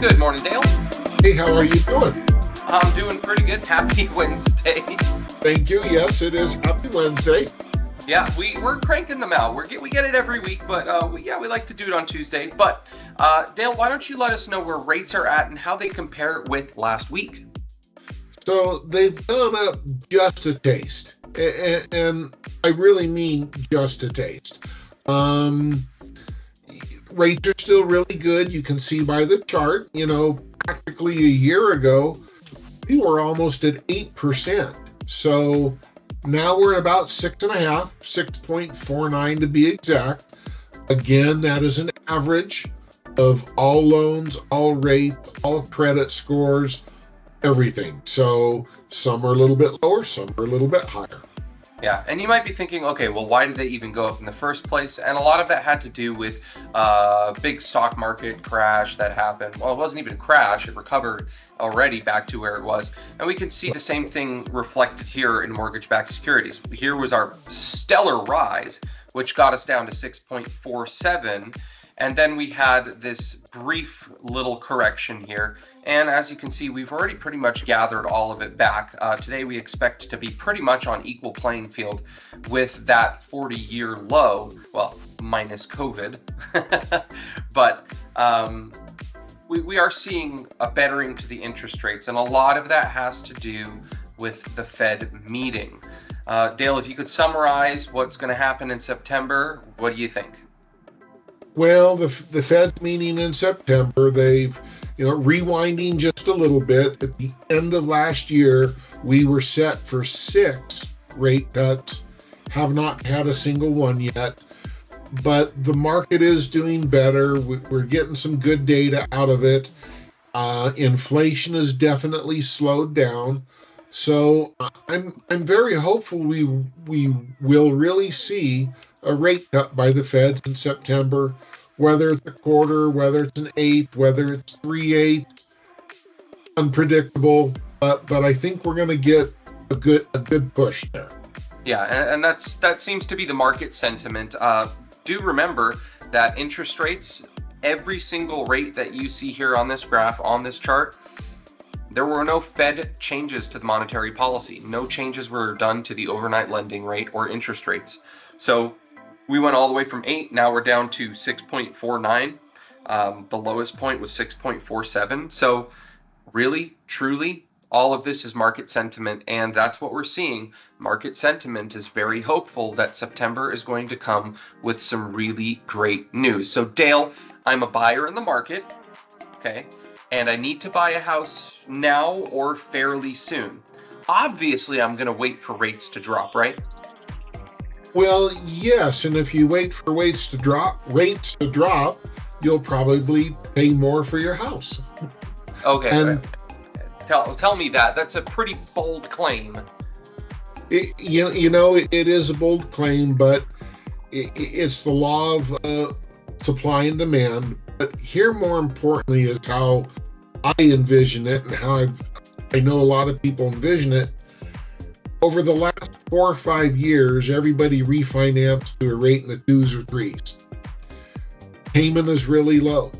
Good morning, Dale. Hey, how are you doing? I'm doing pretty good. Happy Wednesday. Thank you. Yes, it is Happy Wednesday. Yeah, we're cranking them out. We get it every week, but we like to do it on Tuesday. But Dale, why don't you let us know where rates are at and how they compare with last week? So they've gone up just a taste, and I really mean just a taste. Rates are still really good. You can see by the chart, practically a year ago, we were almost at 8%. So now we're at about 6.5, 6.49 to be exact. Again, that is an average of all loans, all rates, all credit scores, everything. So some are a little bit lower, some are a little bit higher. Yeah, and you might be thinking, okay, well, why did they even go up in the first place? And a lot of that had to do with big stock market crash that happened. Well, it wasn't even a crash. It recovered already back to where it was. And we can see the same thing reflected here in mortgage-backed securities. Here was our stellar rise, which got us down to 6.47. And then we had this brief little correction here. And as you can see, we've already pretty much gathered all of it back. Today, we expect to be pretty much on equal playing field with that 40-year low, well, minus COVID. But we are seeing a bettering to the interest rates. And a lot of that has to do with the Fed meeting. Dale, if you could summarize what's going to happen in September, what do you think? Well, the Fed's meeting in September, they've, rewinding just a little bit. At the end of last year, we were set for 6 rate cuts, have not had a single one yet. But the market is doing better. We're getting some good data out of it. Inflation has definitely slowed down. So I'm very hopeful we will really see a rate cut by the Feds in September, whether it's a quarter, whether it's an eighth, whether it's 3/8, unpredictable. But I think we're going to get a good push there. Yeah, and that seems to be the market sentiment. Do remember that interest rates, every single rate that you see here on this graph, on this chart, there were no Fed changes to the monetary policy. No changes were done to the overnight lending rate or interest rates. So we went all the way from 8, now we're down to 6.49. The lowest point was 6.47. So really, truly, all of this is market sentiment, and that's what we're seeing. Market sentiment is very hopeful that September is going to come with some really great news. So Dale, I'm a buyer in the market, okay? And I need to buy a house now or fairly soon. Obviously, I'm going to wait for rates to drop, right? Well, yes, and if you wait for rates to drop, you'll probably pay more for your house. Okay, and tell me that. That's a pretty bold claim. It is a bold claim, but it's the law of supply and demand. But here, more importantly, is how I envision it and how I know a lot of people envision it. Over the last 4 or 5 years, everybody refinanced to a rate in the 2s or 3s. Payment is really low.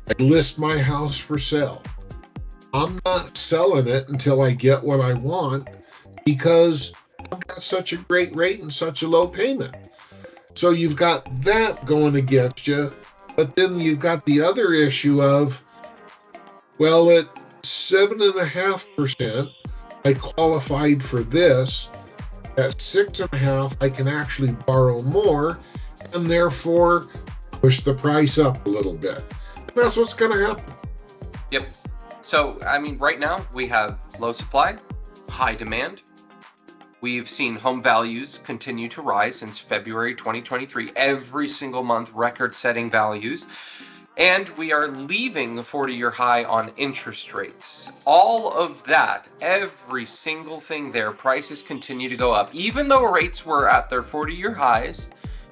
I list my house for sale. I'm not selling it until I get what I want because I've got such a great rate and such a low payment. So you've got that going against you, but then you've got the other issue of, well, at 7.5%, I qualified for this. At 6.5%, I can actually borrow more and therefore push the price up a little bit. And that's what's going to happen. Yep. So, right now we have low supply, high demand. We've seen home values continue to rise since February 2023, every single month, record-setting values. And we are leaving the 40-year high on interest rates. All of that, every single thing there, prices continue to go up. Even though rates were at their 40-year highs,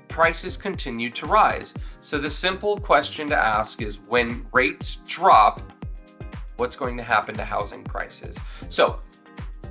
prices continue to rise. So the simple question to ask is, when rates drop, what's going to happen to housing prices? So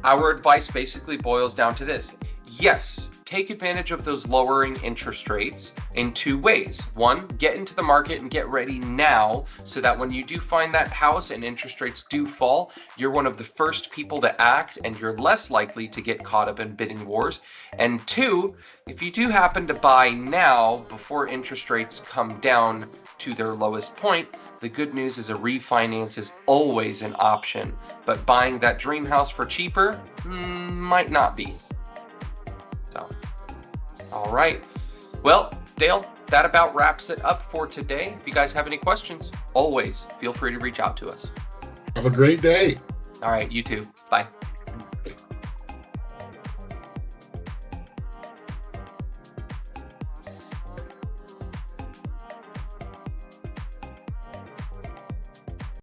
our advice basically boils down to this. Yes, take advantage of those lowering interest rates in two ways. One, get into the market and get ready now so that when you do find that house and interest rates do fall, you're one of the first people to act and you're less likely to get caught up in bidding wars. And two, if you do happen to buy now before interest rates come down to their lowest point, the good news is a refinance is always an option, but buying that dream house for cheaper might not be. So, all right. Well, Dale, that about wraps it up for today. If you guys have any questions, always feel free to reach out to us. Have a great day. All right, you too. Bye.